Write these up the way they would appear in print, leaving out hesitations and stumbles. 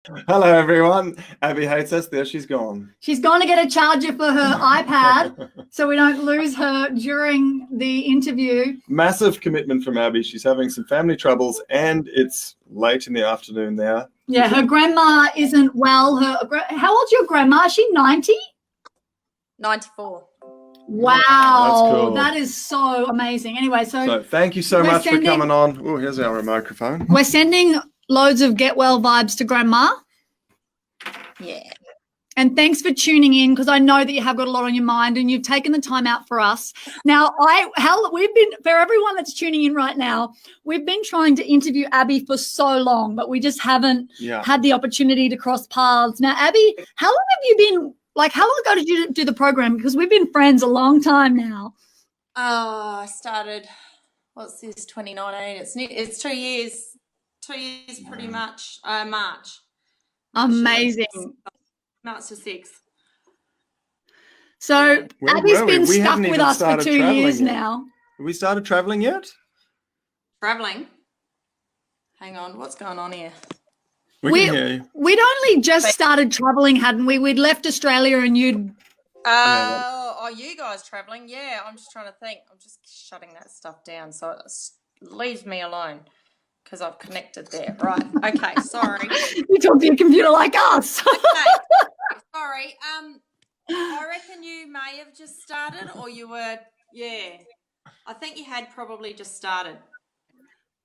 Hello, everyone. Abby hates us. There she's gone. She's going to get a charger for her iPad so we don't lose her during the interview. Massive commitment from Abby. She's having some family troubles, and it's late in the afternoon now. Yeah, her grandma isn't well. How old's your grandma? Is she 90? 94. Wow, that's cool. That is so amazing. Anyway, so thank you so much for coming on. Oh, here's our microphone. We're sending loads of get well vibes to Grandma. Yeah. And thanks for tuning in, because I know that you have got a lot on your mind and you've taken the time out for us. Now, for everyone that's tuning in right now, we've been trying to interview Abby for so long, but we just haven't had the opportunity to cross paths. Now, Abby, how long have you been, how long ago did you do the program? Because we've been friends a long time now. I started, what's this, 2019? It's 2 years. 2 years pretty much. March. Amazing. March the 6th. So Abby's been stuck with us for 2 years now. Have we started traveling yet? Traveling? Hang on, what's going on here? We can hear you. We'd only just started traveling, hadn't we? We'd left Australia and you'd... Oh, you guys traveling? Yeah, I'm just trying to think. I'm just shutting that stuff down so it leaves me alone. Because I've connected there. Right. Okay. Sorry. You talk to your computer like us. Okay. Sorry. I reckon you may have just started, or you were, I think you had probably just started.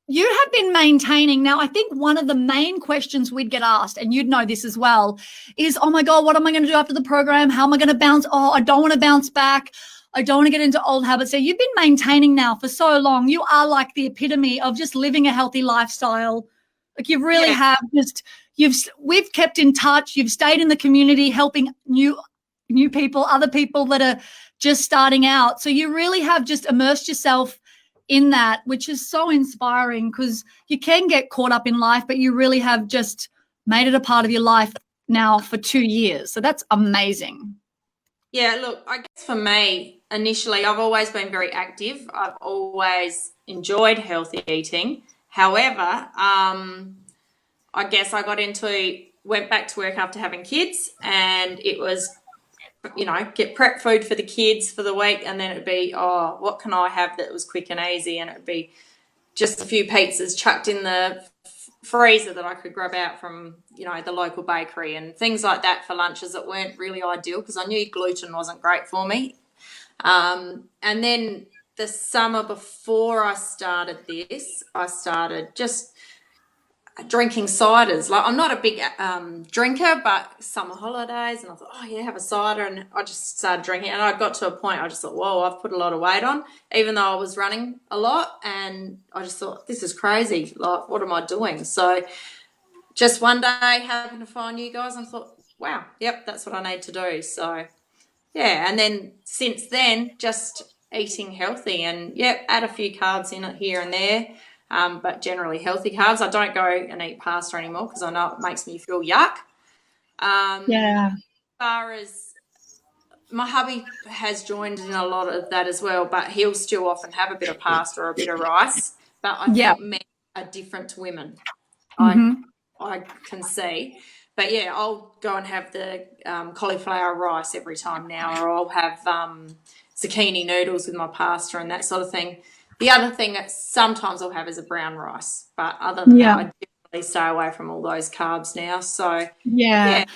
You have been maintaining. Now, I think one of the main questions we'd get asked, and you'd know this as well, is, oh my God, what am I going to do after the program? How am I going to bounce? Oh, I don't want to bounce back. I don't want to get into old habits. So you've been maintaining now for so long. You are like the epitome of just living a healthy lifestyle. Like you really have we've kept in touch. You've stayed in the community, helping new people, other people that are just starting out. So you really have just immersed yourself in that, which is so inspiring, because you can get caught up in life, but you really have just made it a part of your life now for 2 years. So that's amazing. Yeah, look, I guess for me, initially, I've always been very active. I've always enjoyed healthy eating. However, I guess I went back to work after having kids, and it was, get prep food for the kids for the week, and then it'd be, what can I have that was quick and easy? And it'd be just a few pizzas chucked in the freezer that I could grab out from, the local bakery, and things like that for lunches that weren't really ideal, because I knew gluten wasn't great for me. And then the summer before I started this, I started just drinking ciders. Like, I'm not a big drinker, but summer holidays, and I thought, have a cider, and I just started drinking, and I got to a point I just thought, whoa, I've put a lot of weight on, even though I was running a lot, and I just thought, this is crazy. Like, what am I doing? So just one day happened to find you guys, and I thought, wow, yep, that's what I need to do. So yeah, and then since then, just eating healthy, and add a few carbs in it here and there. But generally healthy carbs. I don't go and eat pasta anymore because I know it makes me feel yuck. As far as my hubby has joined in a lot of that as well, but he'll still often have a bit of pasta or a bit of rice. But I think men are different to women. I can see. But I'll go and have the cauliflower rice every time now, or I'll have zucchini noodles with my pasta and that sort of thing. The other thing that sometimes I'll have is a brown rice, but other than that, I generally stay away from all those carbs now. So and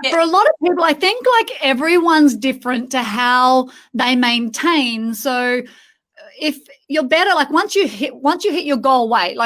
for a lot of people, I think everyone's different to how they maintain. So if you're better, once you hit your goal weight,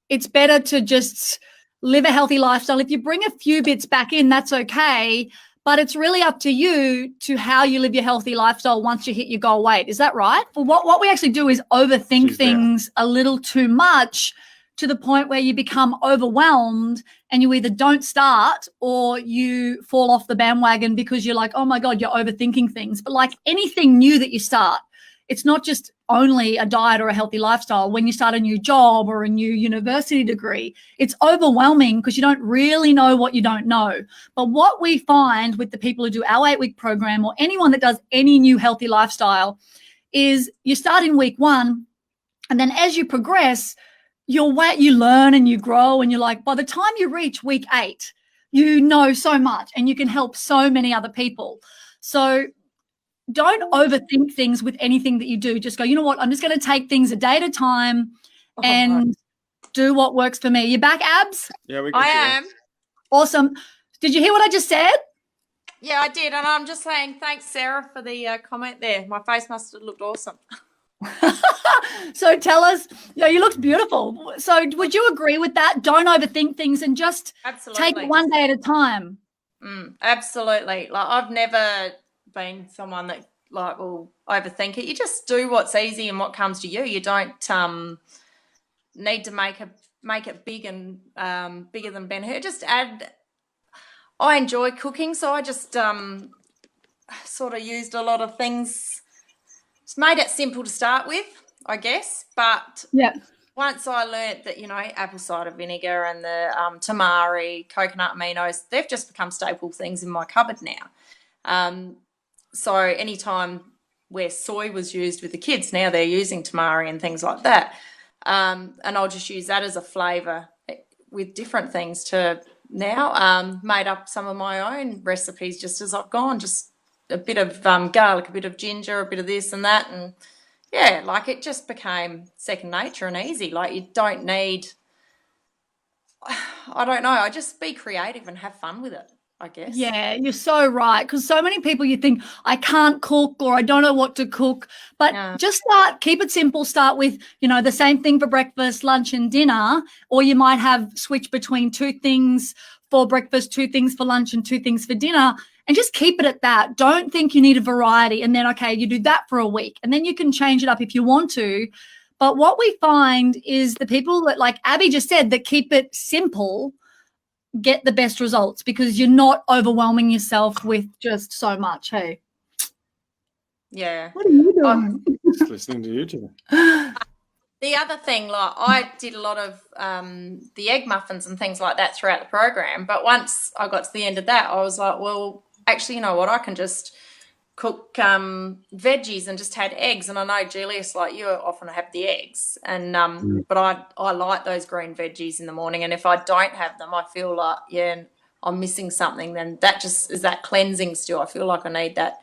it's better to just live a healthy lifestyle. If you bring a few bits back in, that's okay. But it's really up to you to how you live your healthy lifestyle once you hit your goal weight. Is that right? Well, what we actually do is overthink things a little too much, to the point where you become overwhelmed and you either don't start or you fall off the bandwagon because you're like, oh my God, you're overthinking things. But like anything new that you start, it's not just only a diet or a healthy lifestyle. When you start a new job or a new university degree, it's overwhelming because you don't really know what you don't know. But what we find with the people who do our 8-week program, or anyone that does any new healthy lifestyle, is you start in week 1, and then as you progress, you learn and you grow, and you're like, by the time you reach week 8, you know so much and you can help so many other people. So don't overthink things with anything that you do. Just go, you know what, I'm just going to take things a day at a time and do what works for me. You back, Abs? Yeah, we I am. Awesome. Did you hear what I just said? Yeah, I did. And I'm just saying thanks, Sarah, for the comment there. My face must have looked awesome. So tell us, you looked beautiful. So would you agree with that? Don't overthink things and just take it one day at a time. Absolutely. Like, I've never been someone that like will overthink it. You just do what's easy and what comes to you. You don't need to make it big and bigger than Ben-Hur. Just add. I enjoy cooking, so I just sort of used a lot of things. It's made it simple to start with, I guess. But once I learnt that, apple cider vinegar and the tamari, coconut aminos, they've just become staple things in my cupboard now. So anytime where soy was used with the kids, now they're using tamari and things like that. And I'll just use that as a flavour with different things to now. Made up some of my own recipes just as I've gone, just a bit of garlic, a bit of ginger, a bit of this and that. And, yeah, like it just became second nature and easy. Like you don't need, I don't know, I just be creative and have fun with it, I guess. Yeah, you're so right. Because so many people, you think, I can't cook or I don't know what to cook. But just keep it simple. Start with, the same thing for breakfast, lunch and dinner. Or you might have switch between 2 things for breakfast, 2 things for lunch and 2 things for dinner. And just keep it at that. Don't think you need a variety. And then, okay, you do that for a week. And then you can change it up if you want to. But what we find is the people that, like Abby just said, that keep it simple get the best results because you're not overwhelming yourself with just so much, hey? Yeah. What are you doing? Just listening to you two. The other thing, like I did a lot of the egg muffins and things like that throughout the program. But once I got to the end of that, I was like, well, actually, you know what? I can just cook veggies and just had eggs. And I know, Julius, like you often have the eggs. And but I like those green veggies in the morning. And if I don't have them, I feel like, I'm missing something. Then that just is that cleansing still. I feel like I need that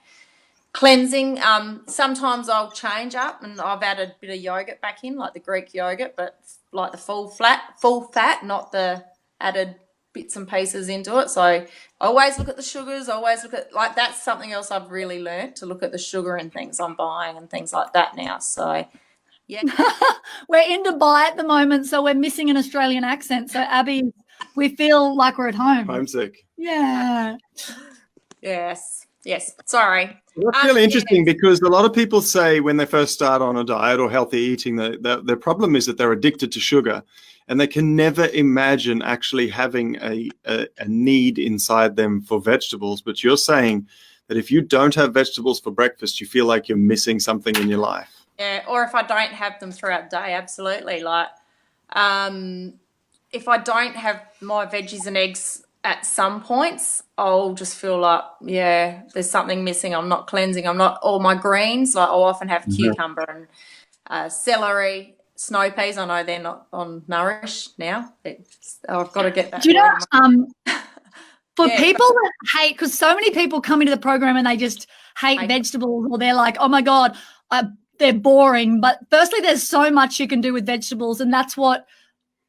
cleansing. Sometimes I'll change up and I've added a bit of yogurt back in, like the Greek yogurt, but like the full fat, not the added bits and pieces into it. So I always look at the sugars, like that's something else I've really learnt, to look at the sugar and things I'm buying and things like that now. So yeah. We're in Dubai at the moment, so we're missing an Australian accent. So Abby, we feel like we're at home. Homesick. Yeah. Yes. Sorry. That's really interesting because a lot of people say when they first start on a diet or healthy eating, their problem is that they're addicted to sugar and they can never imagine actually having a need inside them for vegetables. But you're saying that if you don't have vegetables for breakfast, you feel like you're missing something in your life. Yeah, or if I don't have them throughout the day, absolutely. Like if I don't have my veggies and eggs at some points, I'll just feel like, there's something missing. I'm not cleansing. All my greens, like I'll often have cucumber and celery, snow peas. I know they're not on Nourish now. I've got to get that. Do you know, for people that hate, because so many people come into the program and they just hate vegetables, or they're like, oh my God, they're boring. But firstly, there's so much you can do with vegetables, and that's what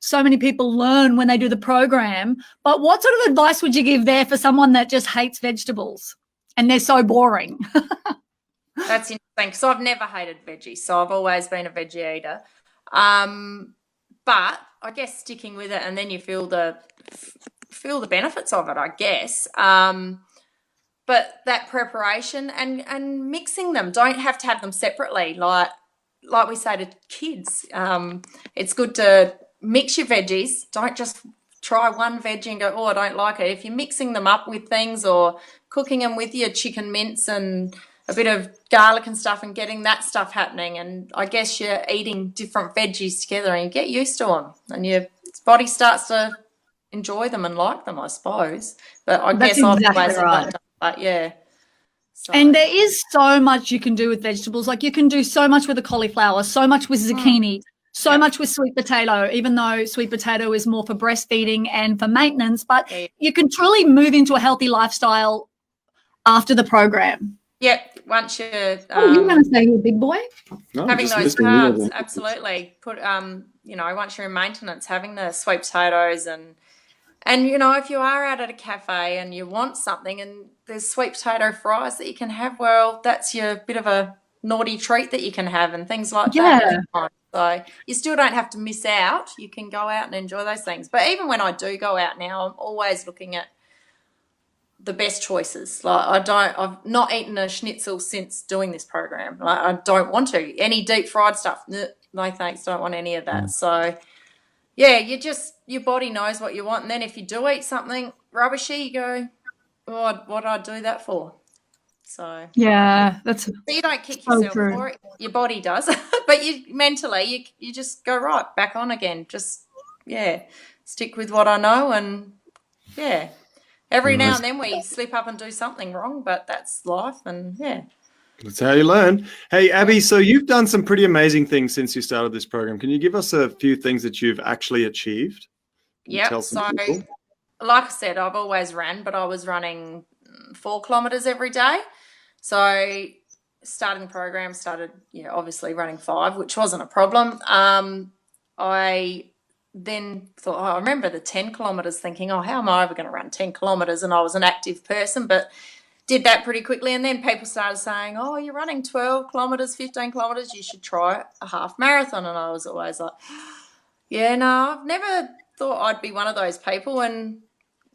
so many people learn when they do the program. But what sort of advice would you give there for someone that just hates vegetables and they're so boring? That's interesting, because I've never hated veggies, so I've always been a veggie eater. But I guess sticking with it, and then you feel the benefits of it, I guess. But that preparation and mixing them, don't have to have them separately. Like we say to kids, it's good to mix your veggies. Don't just try one veggie and go, oh, I don't like it. If you're mixing them up with things or cooking them with your chicken mince and a bit of garlic and stuff and getting that stuff happening, and I guess you're eating different veggies together and you get used to them and your body starts to enjoy them and like them, I suppose. But I guess I've always done, but yeah. So. And there is so much you can do with vegetables. Like you can do so much with a cauliflower, so much with zucchini. so much with sweet potato, even though sweet potato is more for breastfeeding and for maintenance, but you can truly move into a healthy lifestyle after the program. Yep. Once you're Oh, you going to say you're a big boy? No, having just those listening. carbs, absolutely. Put you know, once you're in maintenance, having the sweet potatoes and you know, if you are out at a cafe and you want something and there's sweet potato fries that you can have, well, that's your bit of a naughty treat that you can have and things like that. So you still don't have to miss out. You can go out and enjoy those things. But even when I do go out now, I'm always looking at the best choices. Like I've not eaten a schnitzel since doing this program. Like I don't want to. Any deep fried stuff, no thanks, don't want any of that. So yeah, your body knows what you want. And then if you do eat something rubbishy, you go, oh, what did I do that for? So yeah, that's so you don't kick so yourself true. for it. Your body does, but you mentally you just go right back on again. Just stick with what I know, and every now and then we slip up and do something wrong, but that's life, and That's how you learn. Hey, Abby, so you've done some pretty amazing things since you started this program. Can you give us a few things that you've actually achieved? Yeah. So, like I said, I've always ran, but I was running 4 kilometers every day. So starting the program, obviously running 5, which wasn't a problem. I then thought, I remember the 10 kilometers thinking, how am I ever going to run 10 kilometers? And I was an active person, but did that pretty quickly. And then people started saying, you're running 12 kilometers, 15 kilometers, you should try a half marathon. And I was always like, I've never thought I'd be one of those people. And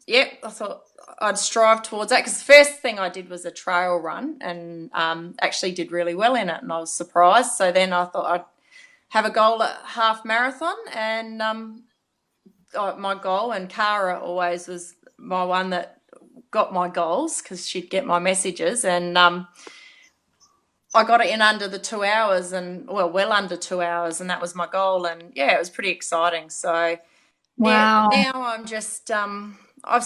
I thought I'd strive towards that, because the first thing I did was a trail run and actually did really well in it, and I was surprised. So then I thought I'd have a goal at half marathon, and my goal, and Cara always was my one that got my goals because she'd get my messages, and I got it in under the 2 hours, and well under 2 hours, and that was my goal, and it was pretty exciting. So wow. now I'm just I've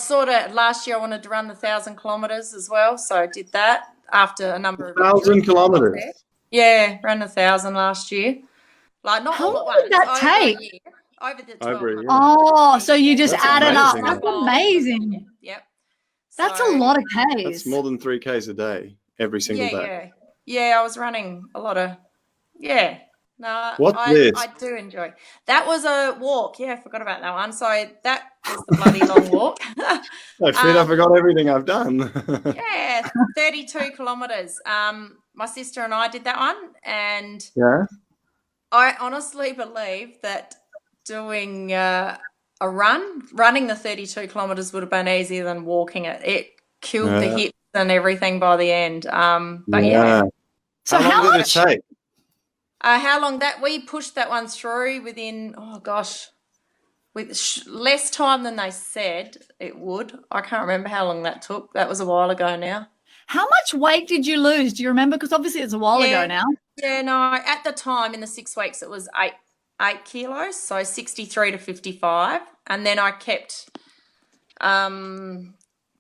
last year I wanted to run the 1,000 kilometers as well, so I did that after a number of 1,000 kilometers. Yeah, ran 1,000 last year. Like not How all at long once. did that take? Over the 12 Over a year. months. So you just That's added up. amazing. That's amazing. Yep. That's a lot of Ks. That's more than 3 Ks a day, every single day. Yeah, I was running a lot of, No, What's this? I do enjoy. That was a walk. Yeah, I forgot about that one. So that was the bloody long walk. I forgot everything I've done. 32 kilometers. My sister and I did that one, and I honestly believe that doing running the 32 kilometers would have been easier than walking it. It killed the hips and everything by the end. But So how long did it take? How long we pushed that one through within, with less time than they said it would. I can't remember how long that took. That was a while ago now. How much weight did you lose? Do you remember? Because obviously it's a while ago now. Yeah, no, at the time in the 6 weeks it was 8 kilos, so 63 to 55. And then I kept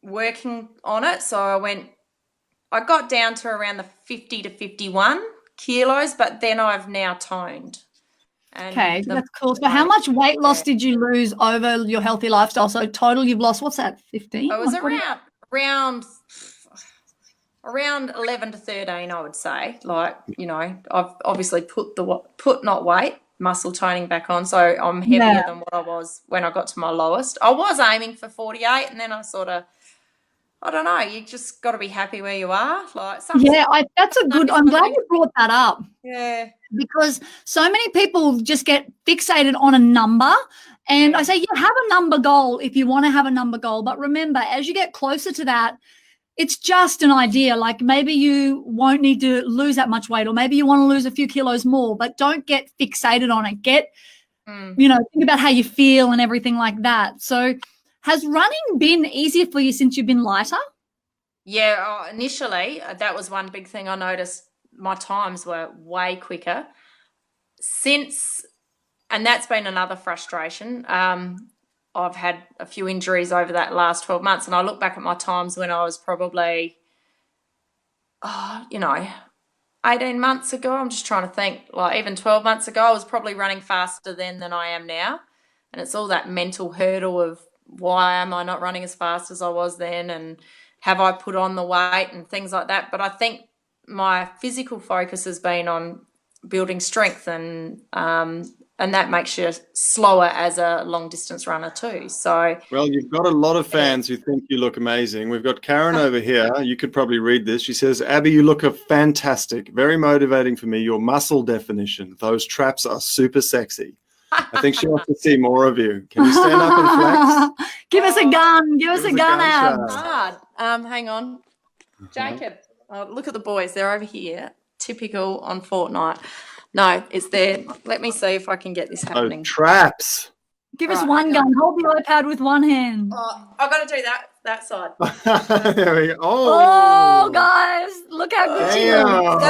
working on it. So I got down to around the 50 to 51 kilos, but then I've now toned. Okay, that's cool. So how much weight loss did you lose over your healthy lifestyle? So total you've lost, what's that, 15? It was around 11 to 13, I would say. Like, I've obviously put not weight, muscle toning back on, so I'm heavier than what I was when I got to my lowest. I was aiming for 48, and then I I don't know, you just got to be happy where you are. Like that's a good, I'm glad you brought that up. Yeah. Because so many people just get fixated on a number, and I say have a number goal if you want to have a number goal, but remember, as you get closer to that, it's just an idea. Like maybe you won't need to lose that much weight, or maybe you want to lose a few kilos more, but don't get fixated on it. Think about how you feel and everything like that. So has running been easier for you since you've been lighter? Yeah, initially that was one big thing I noticed. My times were way quicker and that's been another frustration. I've had a few injuries over that last 12 months, and I look back at my times when I was probably, 18 months ago, I'm just trying to think, like even 12 months ago, I was probably running faster then than I am now. And it's all that mental hurdle of why am I not running as fast as I was then, and have I put on the weight and things like that. But I think my physical focus has been on building strength, and that makes you slower as a long distance runner too. So, well, you've got a lot of fans who think you look amazing. We've got Karen over here. You could probably read this. She says, Abby, you look fantastic. Very motivating for me. Your muscle definition. Those traps are super sexy. I think she wants to see more of you. Can you stand up and flex? Give us a gun. Give us a gun, Ab. Hard. Hang on. Jacob, look at the boys. They're over here. Typical on Fortnite. No, it's there. Let me see if I can get this happening. Oh, traps. Give us one gun. Hold the iPad with one hand. I've got to do that side. There we go. Oh, guys, look how good she looks.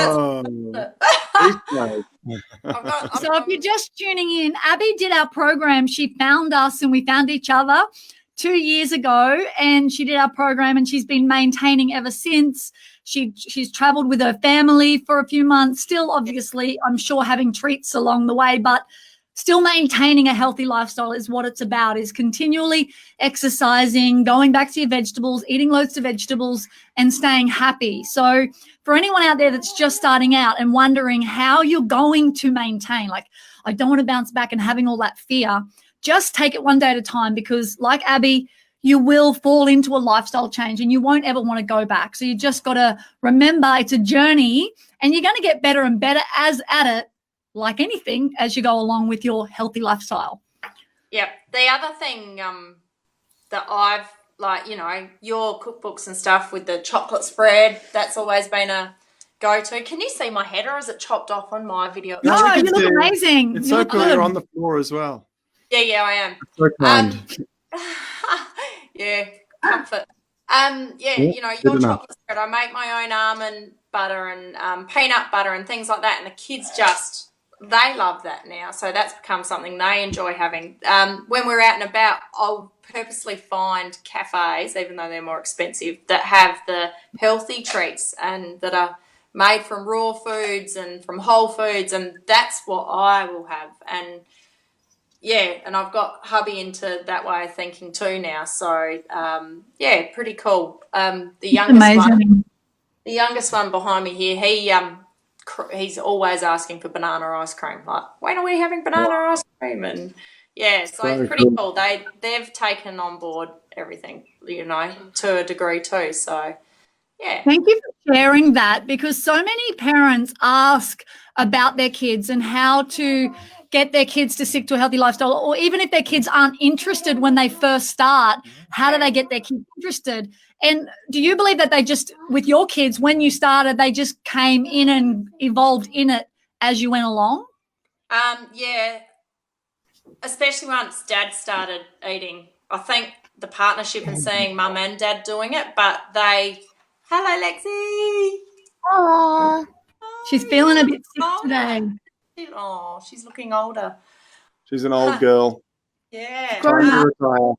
So if you're just tuning in, Abby did our program. She found us and we found each other 2 years ago, and she did our program, and she's been maintaining ever since. She's traveled with her family for a few months, still obviously, I'm sure, having treats along the way, but still maintaining a healthy lifestyle is what it's about, is continually exercising, going back to your vegetables, eating loads of vegetables, and staying happy. So for anyone out there that's just starting out and wondering how you're going to maintain, like, I don't want to bounce back and having all that fear, just take it one day at a time, because like Abby, you will fall into a lifestyle change and you won't ever want to go back. So you just got to remember it's a journey, and you're going to get better and better at it, like anything, as you go along with your healthy lifestyle. Yeah. The other thing that I've, like, you know, your cookbooks and stuff with the chocolate spread, that's always been a go-to. Can you see my head, or is it chopped off on my video? No, you look amazing. It's so cool. You're on the floor as well. Yeah, I am. So kind. Yeah, comfort. You know, your chocolate spread, I make my own almond butter and peanut butter and things like that, and the kids they love that now. So that's become something they enjoy having. When we're out and about, I'll purposely find cafes, even though they're more expensive, that have the healthy treats and that are made from raw foods and from whole foods, and that's what I will have. And yeah, and I've got hubby into that way of thinking too now. So yeah, pretty cool. The youngest one behind me here, he's always asking for banana ice cream. Like, when are we having banana ice cream? And yeah, so it's pretty cool. They've taken on board everything, you know, to a degree too. So yeah. Thank you for sharing that, because so many parents ask about their kids and how to get their kids to stick to a healthy lifestyle, or even if their kids aren't interested when they first start, how do they get their kids interested? And do you believe that they just, with your kids, when you started, they just came in and evolved in it as you went along? Yeah, especially once Dad started eating. I think the partnership and seeing Mum and Dad doing it, but hello, Lexi. Aww. She's feeling a bit sick today. Oh, she's looking older. She's an old girl. Yeah. Time to retire.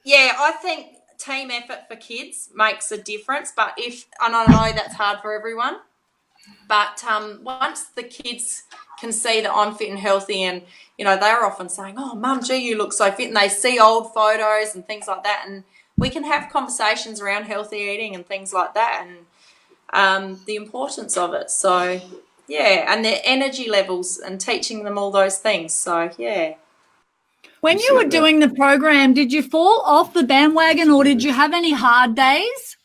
Yeah, I think team effort for kids makes a difference, and I know that's hard for everyone, but once the kids can see that I'm fit and healthy, and, you know, they're often saying, oh, Mum, gee, you look so fit, and they see old photos and things like that, and we can have conversations around healthy eating and things like that, and the importance of it. So yeah, and their energy levels and teaching them all those things. So yeah. When you were doing the program, did you fall off the bandwagon, or did you have any hard days?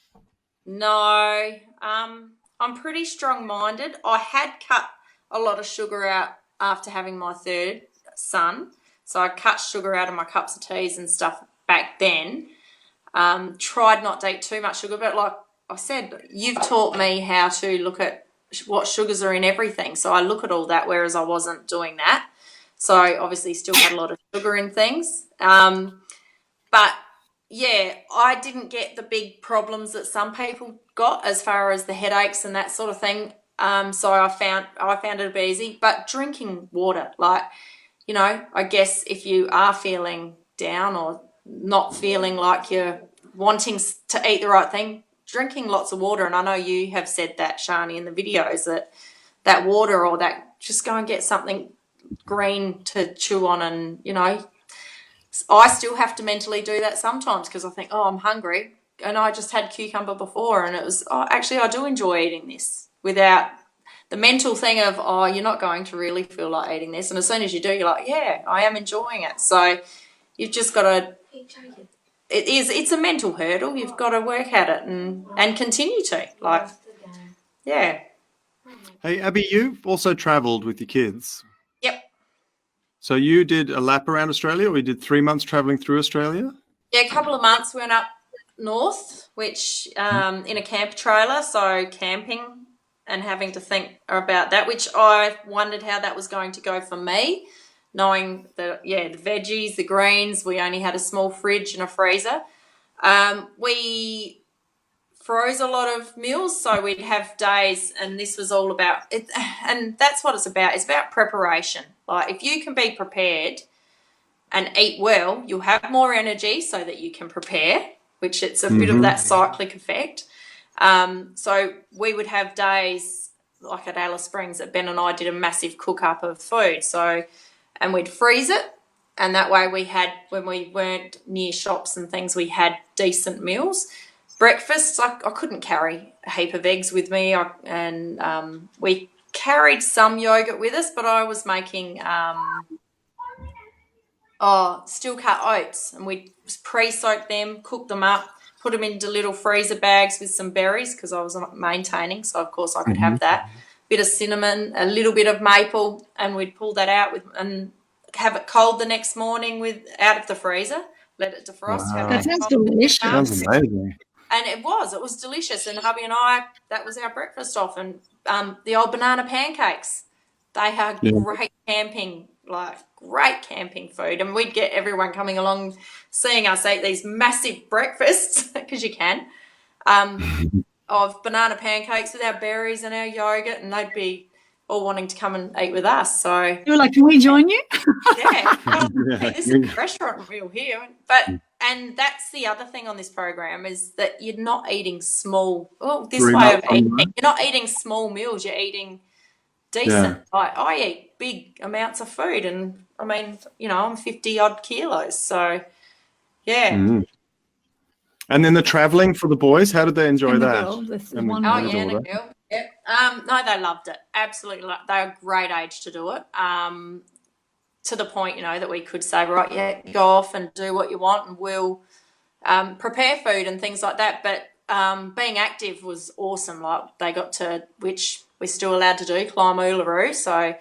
No, I'm pretty strong-minded. I had cut a lot of sugar out after having my third son, so I cut sugar out of my cups of teas and stuff back then. Tried not to eat too much sugar, but like I said, you've taught me how to look at what sugars are in everything. So I look at all that, whereas I wasn't doing that. So I obviously still had a lot of sugar in things. But yeah, I didn't get the big problems that some people got as far as the headaches and that sort of thing. So I found it a bit easy. But drinking water, like, you know, I guess if you are feeling down or not feeling like you're wanting to eat the right thing, drinking lots of water, and I know you have said that, Sharny, in the videos, that water, or that just go and get something green to chew on. And, you know, I still have to mentally do that sometimes because I think, oh, I'm hungry. And I just had cucumber before, and it was, oh, actually, I do enjoy eating this, without the mental thing of, oh, you're not going to really feel like eating this. And as soon as you do, you're like, yeah, I am enjoying it. So you've just got to, it's a mental hurdle. You've got to work at it and continue to, like, yeah. Hey, Abby, you've also travelled with your kids. Yep. So you did a lap around Australia, or you did 3 months travelling through Australia? Yeah, a couple of months we went up north, which in a camper trailer, so camping and having to think about that, which I wondered how that was going to go for me, knowing that, yeah, the veggies, the greens, we only had a small fridge and a freezer. We froze a lot of meals, so we'd have days, and this was all about it, and that's what it's about. It's about preparation. Like, if you can be prepared and eat well, you'll have more energy so that you can prepare, which it's a bit of that cyclic effect. So we would have days like at Alice Springs that Ben and I did a massive cook up of food. So, and we'd freeze it, and that way we had, when we weren't near shops and things, we had decent meals. Breakfast, I couldn't carry a heap of eggs with me, and we carried some yogurt with us, but I was making steel cut oats, and we pre-soak them, cook them up, put them into little freezer bags with some berries because I was maintaining, so of course I could have that. Bit of cinnamon, a little bit of maple, and we'd pull that out and have it cold the next morning out of the freezer, let it defrost. Wow. That sounds delicious. Sounds amazing. And it was delicious. And hubby and I, that was our breakfast often. The old banana pancakes, they are great camping food. And we'd get everyone coming along, seeing us eat these massive breakfasts, because you can, of banana pancakes with our berries and our yogurt, and they'd be all wanting to come and eat with us. So you were like, can we join you? yeah, hey, this is a restaurant meal here. And that's the other thing on this program, is that you're not eating small. Well, this way of eating, you're not eating small meals. You're eating decent. Like, I eat big amounts of food, and I mean, you know, I'm 50 odd kilos. So yeah. And then the travelling for the boys, how did they enjoy that? And a girl. Yeah. No, they loved it. Absolutely. They're a great age to do it. To the point, you know, that we could say, right, yeah, go off and do what you want, and we'll prepare food and things like that. But being active was awesome. Like, they got to, which we're still allowed to do, climb Uluru. So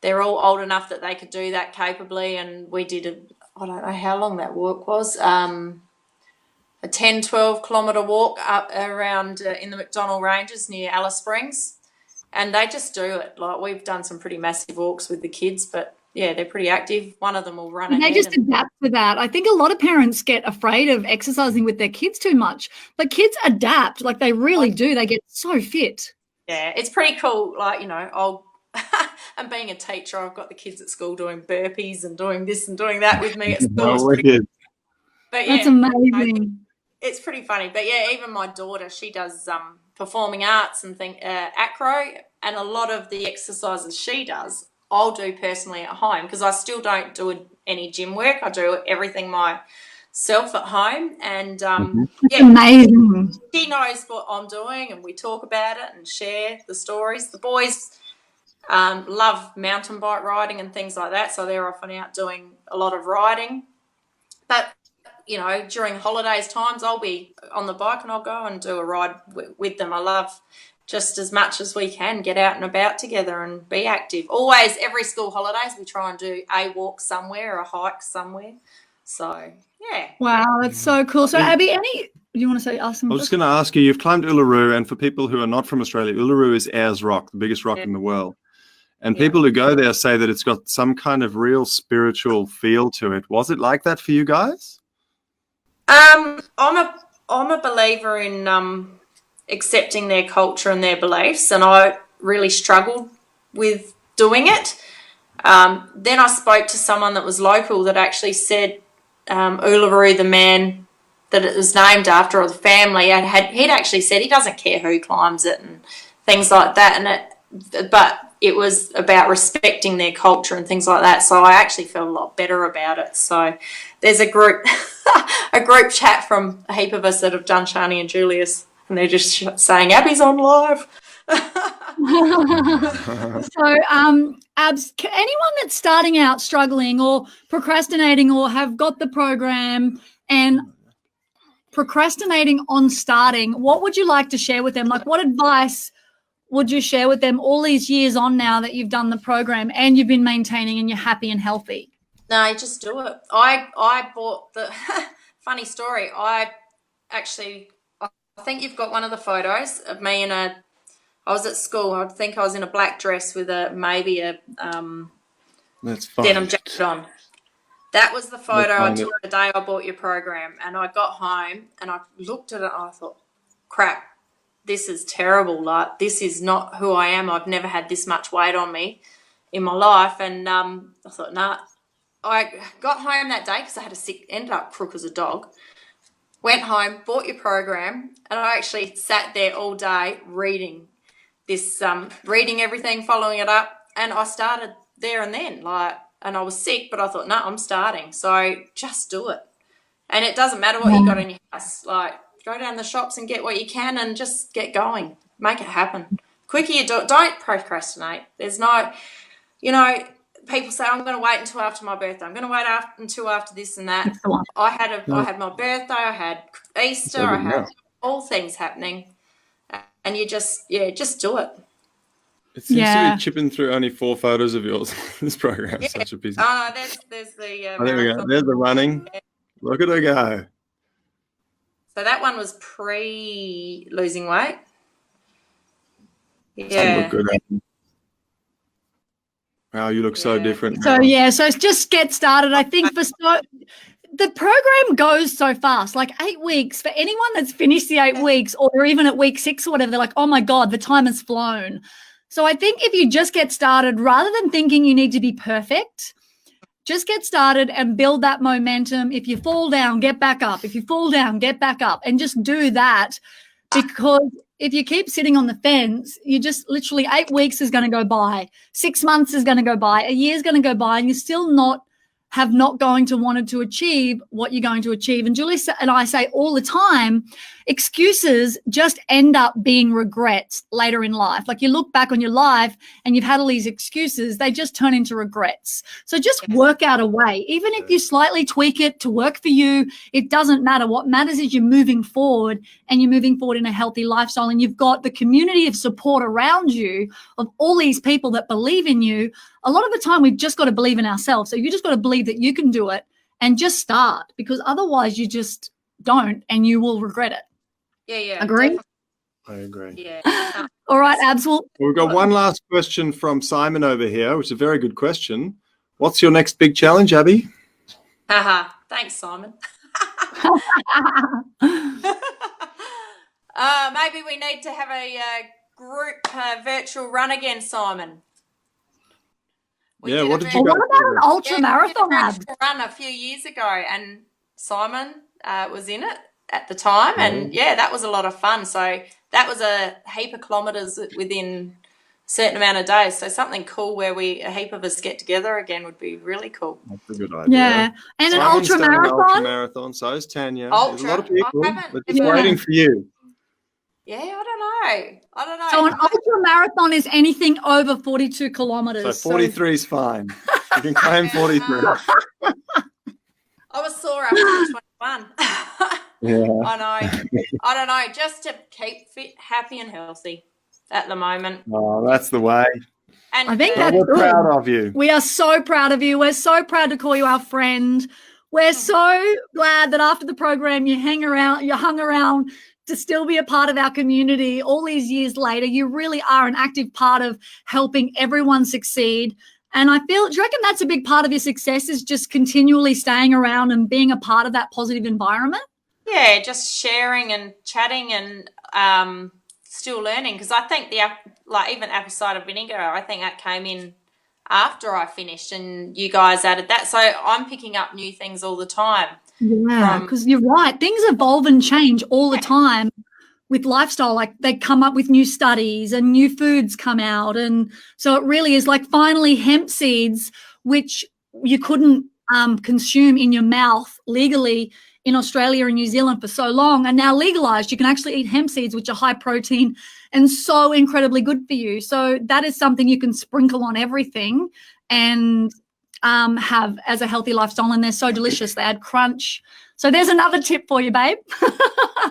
they're all old enough that they could do that capably. And we did I don't know how long that walk was, a 10, 12 kilometre walk up around in the McDonnell Ranges near Alice Springs. And they just do it. Like, we've done some pretty massive walks with the kids, but yeah, they're pretty active. One of them will run ahead. They just adapt to that. I think a lot of parents get afraid of exercising with their kids too much, but kids adapt. Like, they really do. They get so fit. Yeah, it's pretty cool. Like, you know, and being a teacher, I've got the kids at school doing burpees and doing this and doing that with me at school. But yeah, that's amazing. It's pretty funny. But yeah, even my daughter, she does performing arts and acro, and a lot of the exercises she does, I'll do personally at home, because I still don't do any gym work. I do everything myself at home, and yeah, amazing. She knows what I'm doing, and we talk about it and share the stories. The boys love mountain bike riding and things like that, so they're often out doing a lot of riding. But you know, during holidays times, I'll be on the bike and I'll go and do a ride with them. I love, just as much as we can, get out and about together and be active. Always, every school holidays, we try and do a walk somewhere or a hike somewhere. So, yeah. Wow, that's so cool. So, Abby, you want to say ask them? I was just going to ask you, you've climbed Uluru, and for people who are not from Australia, Uluru is Ayers Rock, the biggest rock in the world. And people who go there say that it's got some kind of real spiritual feel to it. Was it like that for you guys? I'm a believer in accepting their culture and their beliefs, and I really struggled with doing it. Then I spoke to someone that was local that actually said Uluru, the man that it was named after, or the family, and he'd actually said he doesn't care who climbs it and things like that. But it was about respecting their culture and things like that. So I actually felt a lot better about it. So there's a group chat from a heap of us that have done Sharny and Julius, and they're just saying Abbie's on live. So, Abs, anyone that's starting out struggling or procrastinating or have got the program and procrastinating on starting, what would you like to share with them? Like, what advice would you share with them all these years on now that you've done the program and you've been maintaining and you're happy and healthy? No, just do it. I bought the funny story. I think you've got one of the photos of me I was at school. I think I was in a black dress with maybe a denim jacket on. That was the photo I took the day I bought your program, and I got home and I looked at it and I thought, crap, this is terrible. Like, this is not who I am. I've never had this much weight on me in my life. And I thought, nah. I got home that day because I had ended up crook as a dog. Went home, bought your program, and I actually sat there all day reading reading everything, following it up, and I started there and then. And I was sick, but I thought, no, I'm starting. So just do it. And it doesn't matter what you got in your house. Like, go down the shops and get what you can and just get going. Make it happen. Quicker you do it. Don't procrastinate. There's no, people say, I'm going to wait until after my birthday. I'm going to wait until after this and that. I had my birthday. I had Easter. I had all things happening. And you just do it. It seems to be chipping through only 4 photos of yours. This program is such a busy. Oh, there's the. There we go. There's the running. Look at her go. So that one was pre-losing weight. Yeah. Look good. Wow, you look so different. So so just get started. I think the program goes so fast, like 8 weeks. For anyone that's finished the 8 weeks, or they're even at week 6 or whatever, they're like, oh my God, the time has flown. So I think if you just get started, rather than thinking you need to be perfect, just get started and build that momentum. If you fall down, get back up. If you fall down, get back up, and just do that. Because if you keep sitting on the fence, you just literally 8 weeks is going to go by, 6 months is going to go by, a year is going to go by, and you're still not going to wanted to achieve what you're going to achieve. And Julius and I say all the time, excuses just end up being regrets later in life. Like, you look back on your life and you've had all these excuses, they just turn into regrets. So just work out a way. Even if you slightly tweak it to work for you, it doesn't matter. What matters is you're moving forward, and you're moving forward in a healthy lifestyle, and you've got the community of support around you of all these people that believe in you. A lot of the time we've just got to believe in ourselves. So you just got to believe that you can do it and just start, because otherwise you just don't, and you will regret it. Yeah. Agree? Definitely. I agree. Yeah. All right, Abs. We've got one last question from Simon over here, which is a very good question. What's your next big challenge, Abbie? Thanks, Simon. Maybe we need to have a group virtual run again, Simon. What did you What about an ultra marathon, Abs? Run a few years ago, and Simon was in it at the time, and that was a lot of fun. So that was a heap of kilometres within a certain amount of days. So something cool where a heap of us get together again would be really cool. That's a good idea. Yeah, and Simon's an ultra marathon. Ultra marathon. So is Tanya. There's a lot of people. We're just Yeah. waiting for you. Yeah, I don't know. So an ultra marathon is anything over 42 kilometres. So 43 is fine. You can claim 43. I was sore after 21. Yeah. I don't know. Just to keep fit, happy, and healthy at the moment. Oh, that's the way. And I think that's we're good. proud of you. We are so proud of you. We're so proud to call you our friend. We're so glad that after the program you hung around to still be a part of our community all these years later. You really are an active part of helping everyone succeed. And do you reckon that's a big part of your success, is just continually staying around and being a part of that positive environment? Yeah, just sharing and chatting and still learning, because I think even apple cider vinegar, I think that came in after I finished and you guys added that. So I'm picking up new things all the time. Yeah, because you're right. Things evolve and change all the time with lifestyle. Like they come up with new studies and new foods come out. And so it really is like finally hemp seeds, which you couldn't consume in your mouth legally in Australia and New Zealand for so long, and now legalized. You can actually eat hemp seeds, which are high protein and so incredibly good for you. So that is something you can sprinkle on everything and have as a healthy lifestyle, and they're so delicious. They add crunch. So there's another tip for you, babe.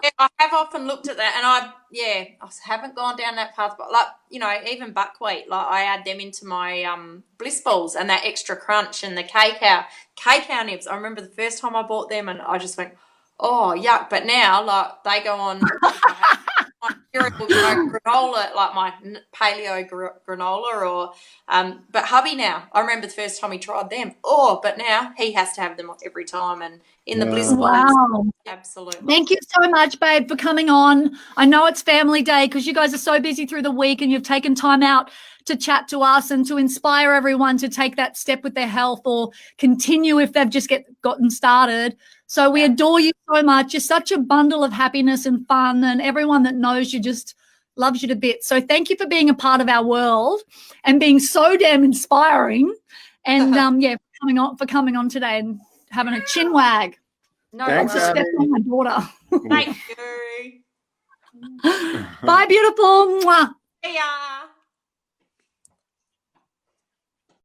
Yeah, I have often looked at that, and I haven't gone down that path, but like, you know, even buckwheat, like I add them into my bliss balls and that extra crunch, and the cacao nibs. I remember the first time I bought them and I just went, oh yuck, but now like they go on my cereal, granola, like my paleo granola, or but hubby now, I remember the first time he tried them, but now he has to have them every time, and in the bliss balls. Wow. Absolutely. Thank you so much, babe, for coming on. I know it's family day because you guys are so busy through the week, and you've taken time out to chat to us and to inspire everyone to take that step with their health or continue if they've just gotten started. So we adore you so much. You're such a bundle of happiness and fun, and everyone that knows you just loves you to bits. So thank you for being a part of our world and being so damn inspiring. And for coming on today and having a chin wag. No, thanks, Abby. My daughter. Thank you. Bye, beautiful. Mwah. See ya.